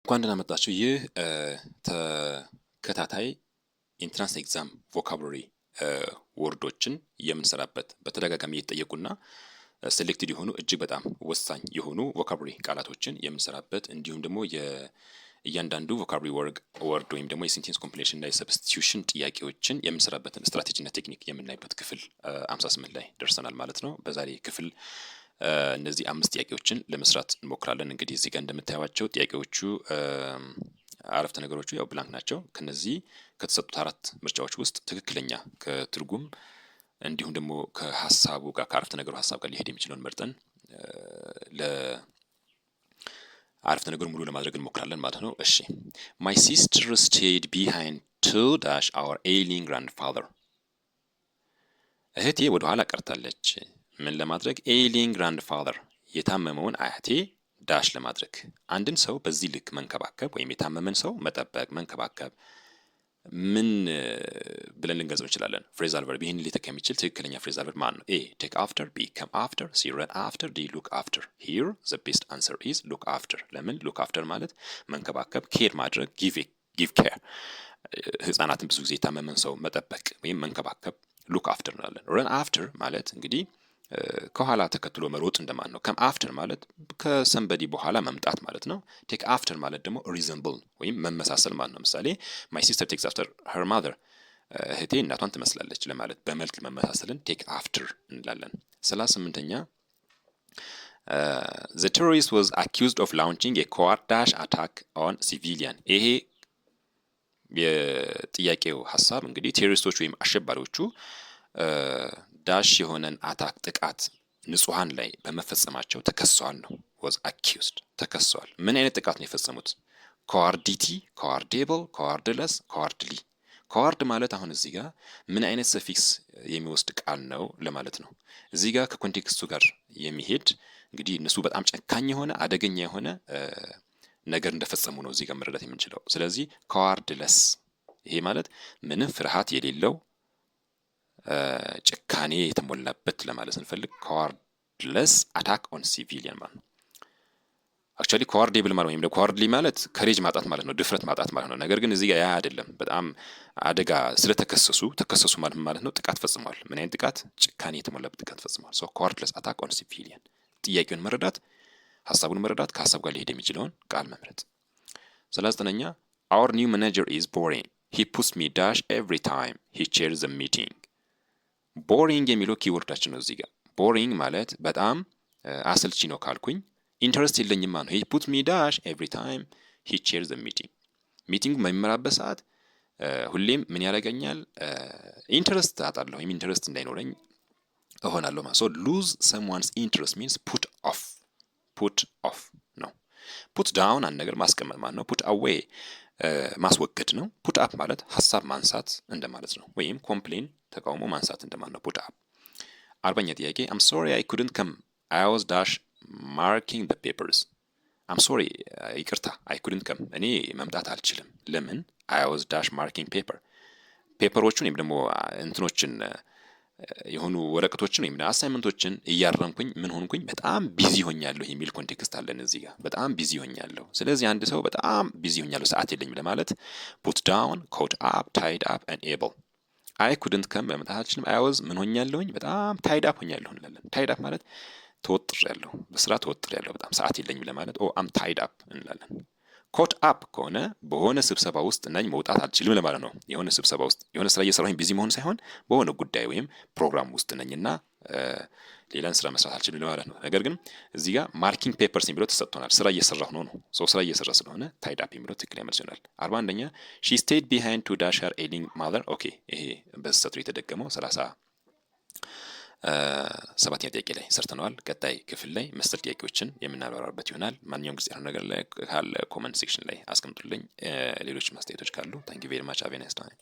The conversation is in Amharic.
እንኳን ደህና መጣችሁ። ይህ ተከታታይ ኢንትራንስ ኤግዛም ቮካብላሪ ወርዶችን የምንሰራበት በተደጋጋሚ የተጠየቁና ሴሌክትድ የሆኑ እጅግ በጣም ወሳኝ የሆኑ ቮካብላሪ ቃላቶችን የምንሰራበት እንዲሁም ደግሞ እያንዳንዱ ቮካብላሪ ወርድ ወይም ደግሞ የሴንቴንስ ኮምፕሌሽን እና የሰብስቲቱሽን ጥያቄዎችን የምንሰራበትን ስትራቴጂና ቴክኒክ የምናይበት ክፍል 58 ላይ ደርሰናል ማለት ነው። በዛሬ ክፍል እነዚህ 5 ጥያቄዎችን ለመስራት እንሞክራለን። እንግዲህ እዚህ ጋር እንደምታዩዋቸው ጥያቄዎቹ አረፍተ ነገሮቹ ያው ብላንክ ናቸው። ከነዚህ ከተሰጡት 4 ምርጫዎች ውስጥ ትክክለኛ ከትርጉም እንዲሁም ደግሞ ከሐሳቡ ጋር ከአረፍተ ነገሩ ሐሳብ ጋር ሊሄድ የሚችለውን መርጠን አረፍተ ነገሩ ሙሉ ለማድረግ እንሞክራለን ማለት ነው። እሺ my sister stayed behind to dash our ailing grandfather እህቴ ወደ ኋላ ቀርታለች ምን ለማድረግ ኤይሊንግ ግራንድፋዘር የታመመውን አያቴ ዳሽ ለማድረግ አንድን ሰው በዚህ ልክ መንከባከብ ወይም የታመመን ሰው መጠበቅ መንከባከብ ምን ብለን ልንገልጸው እንችላለን? ፍሬዛል ቨርብ ይህን ሊተካ የሚችል ትክክለኛ ፍሬዛል ቨርብ ማን ነው? ኤ ቴክ አፍተር፣ ቢ ከም አፍተር፣ ሲ ረን አፍተር፣ ዲ ሉክ አፍተር። ሂር ዘ ቤስት አንሰር ኢዝ ሉክ አፍተር። ለምን? ሉክ አፍተር ማለት መንከባከብ፣ ኬር ማድረግ፣ ጊቭ ኬር። ህጻናትን ብዙ ጊዜ የታመመን ሰው መጠበቅ ወይም መንከባከብ ሉክ አፍተር እንላለን። ረን አፍተር ማለት እንግዲህ ከኋላ ተከትሎ መሮጥ እንደማን ነው። ከም አፍተር ማለት ከሰንበዲ በኋላ መምጣት ማለት ነው። ቴክ አፍተር ማለት ደግሞ ሪዘምብል ወይም መመሳሰል ማለት ነው። ምሳሌ ማይ ሲስተር ቴክስ አፍተር ሄር ማዘር እህቴ እናቷን ትመስላለች ለማለት በመልክ መመሳሰልን ቴክ አፍተር እንላለን። 38ኛ the terrorist was accused of launching a coordinated attack on civilian ይሄ የጥያቄው ሐሳብ እንግዲህ ቴሮሪስቶች ወይም አሸባሪዎቹ ዳሽ የሆነን አታክ ጥቃት ንጹሃን ላይ በመፈጸማቸው ተከሰዋል ነው። was accused ተከሰዋል። ምን አይነት ጥቃት ነው የፈጸሙት? ኮዋርዲቲ፣ ኮዋርዴብል፣ ኮዋርድለስ፣ ኮዋርድሊ። ኮዋርድ ማለት አሁን እዚህ ጋር ምን አይነት ሰፊክስ የሚወስድ ቃል ነው ለማለት ነው። እዚህ ጋር ከኮንቴክስቱ ጋር የሚሄድ እንግዲህ እነሱ በጣም ጨካኝ የሆነ አደገኛ የሆነ ነገር እንደፈጸሙ ነው እዚህ ጋር መረዳት የምንችለው። ስለዚህ ኮዋርድለስ ይሄ ማለት ምንም ፍርሃት የሌለው ጭካኔ የተሞላበት ለማለት ስንፈልግ ኮዋርድለስ አታክ ኦን ሲቪሊያን ማለት ነው። አክቹአሊ ኮዋርዴብል ማለት ወይም ደግሞ ኮዋርድሊ ማለት ከሬጅ ማጣት ማለት ነው፣ ድፍረት ማጣት ማለት ነው። ነገር ግን እዚህ ጋር ያ አይደለም። በጣም አደጋ ተከሰሱ ማለት ነው፣ ጥቃት ፈጽመዋል። ምን አይነት ጥቃት? ጭካኔ የተሞላበት ጥቃት ፈጽመዋል። ሶ ኮዋርድለስ አታክ ኦን ሲቪሊያን። ጥያቄውን መረዳት፣ ሐሳቡን መረዳት፣ ከሐሳብ ጋር ሊሄድ የሚችለውን ቃል መምረጥ። 39ኛ our new manager is boring he puts me dash every time he chairs the meeting ቦሪንግ የሚለው ኪወርዳችን ነው። እዚህ ጋር ቦሪንግ ማለት በጣም አሰልቺ ነው ካልኩኝ ኢንተረስት የለኝም ማለት ነው። he put me dash every time he chairs the meeting ሚቲንግ በሚመራበት ሰዓት ሁሌም ምን ያደርገኛል? ኢንተረስት አጣለሁ ወይም ኢንተረስት እንዳይኖረኝ እሆናለሁ ማለት። so lose someone's interest means put off ነው። put down አንድ ነገር ማስቀመጥ ማለት ነው። put away ማስወገድ ነው። ፑት አፕ ማለት ሐሳብ ማንሳት እንደማለት ነው። ወይም ኮምፕሌን ተቃውሞ ማንሳት እንደማለት ነው። ፑት አፕ። 40ኛ ጥያቄ I'm sorry I couldn't come I was dash marking the papers I'm sorry ይቅርታ I couldn't come እኔ መምጣት አልችልም። ለምን? I was dash marking ፔፐሮቹን ወይም ደግሞ እንትኖችን የሆኑ ወረቀቶችን ወይም አሳይመንቶችን እያረምኩኝ ምን ሆንኩኝ? በጣም ቢዚ ሆኛለሁ የሚል ኮንቴክስት አለን እዚህ ጋር። በጣም ቢዚ ሆኛለሁ። ስለዚህ አንድ ሰው በጣም ቢዚ ሆኛለሁ ሰዓት የለኝም ለማለት put down, caught up, tied up and able I couldn't come በመምጣት አልችልም። I was ምን ሆኛለሁኝ? በጣም tied up ሆኛለሁ እንላለን። tied up ማለት ተወጥሬያለሁ፣ በስራ ተወጥሬያለሁ፣ በጣም ሰዓት የለኝም ለማለት I'm tied up እንላለን። ኮት አፕ ከሆነ በሆነ ስብሰባ ውስጥ ነኝ መውጣት አልችልም ለማለት ነው። የሆነ ስብሰባ ውስጥ የሆነ ስራ እየሰራሁኝ ቢዚ መሆን ሳይሆን በሆነ ጉዳይ ወይም ፕሮግራም ውስጥ ነኝና ሌላን ስራ መስራት አልችልም ለማለት ነው። ነገር ግን እዚህ ጋር ማርኪንግ ፔፐርስ የሚለው ተሰጥቶናል። ስራ እየሰራሁ ነው። ሰው ስራ እየሰራ ስለሆነ ታይድ አፕ የሚለው ትክክለኛ መልስ ይሆናል። 41ኛ she stayed behind to dash her ailing mother ኦኬ ይሄ በስተቱ የተደገመው 37ኛ ጥያቄ ላይ ሰርተነዋል። ቀጣይ ክፍል ላይ መሰል ጥያቄዎችን የምናብራራበት ይሆናል። ማንኛውም ግልጽ ያልሆነ ነገር ላይ ካለ ኮመንት ሴክሽን ላይ አስቀምጡልኝ። ሌሎች ማስተያየቶች ካሉ ታንክ ዩ ቬሪ ማች ሃቭ ኤ ናይስ ታይም